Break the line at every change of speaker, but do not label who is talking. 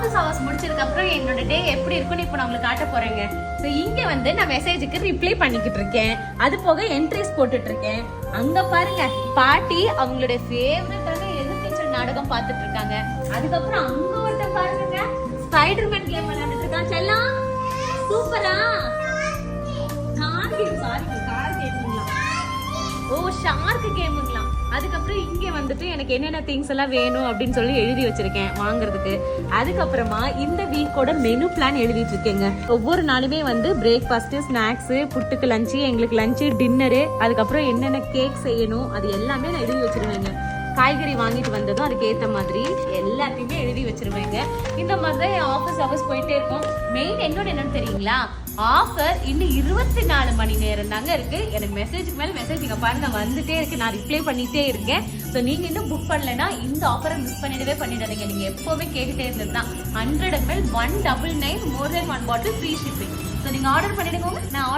Office hours முடிச்சதுக்கு அப்புறம் என்னோட டே எப்படி இருக்குன்னு இப்போ நான் உங்களுக்கு காட்ட போறேங்க. ஸோ இங்க வந்து நான் மெசேஜுக்கு ரிப்ளை பண்ணிக்கிட்டு இருக்கேன். அது போக என்ட்ரிஸ் போட்டுட்டு இருக்கேன். அங்க பாருங்க பாட்டி அவங்களுடைய ஃபேவரட்டான எதிர்நீச்சல் நாடகம் பார்த்துட்டு இருக்காங்க. அதுக்கப்புறம் அங்க ஒருத்தன் பாருங்க ஸ்பைடர்மேன் கேம் விளையாண்டுட்டு இருக்கான். செல்லம் சூப்பரா கார் கேமுங்களா? ஓ ஷார்க் கேமுங்களா? அதுக்கப்புறம் இங்கே வந்துட்டு எனக்கு என்னென்ன திங்ஸ் எல்லாம் வேணும் அப்படின்னு சொல்லி எழுதி வச்சிருக்கேன் வாங்குறதுக்கு. அதுக்கப்புறமா இந்த வீக்கோட மெனு பிளான் எழுதிட்டு இருக்கேங்க. ஒவ்வொரு நாளுமே வந்து பிரேக்ஃபாஸ்ட், ஸ்நாக்ஸ், புட்டுக்கு லஞ்சு, எங்களுக்கு லஞ்சு, டின்னரு, அதுக்கப்புறம் என்னென்ன கேக் செய்யணும் அது எல்லாமே நான் எழுதி வச்சிருவேங்க. காய்கறி வாங்கிட்டு வந்ததும் அதுக்கு ஏற்ற மாதிரி எல்லாத்தையுமே எழுதி வச்சிருவேங்க. இந்த மாதிரி தான் ஆஃபீஸ் ஹவர்ஸ் போயிட்டே இருக்கும். மெயின் என்னன்னு தெரியுங்களா? ஆஃபர் இன்னும் 24 மணி நேரம் தாங்க இருக்கு. எனக்கு மெசேஜுக்கு மேல மெசேஜ் இங்க பாருங்க வந்துட்டே இருக்கு. நான் ரிப்ளை பண்ணிட்டே இருக்கேன். ஸோ நீங்க இன்னும் புக் பண்ணலன்னா இந்த ஆஃபரை மிஸ் பண்ணிடாதீங்க. நீங்க எப்பவுமே கேட்டுட்டே இருந்ததுதான் 100 ml 199 more than 1 bottle free shipping. So நீங்க ஆர்டர் பண்ணிடுங்க. நான்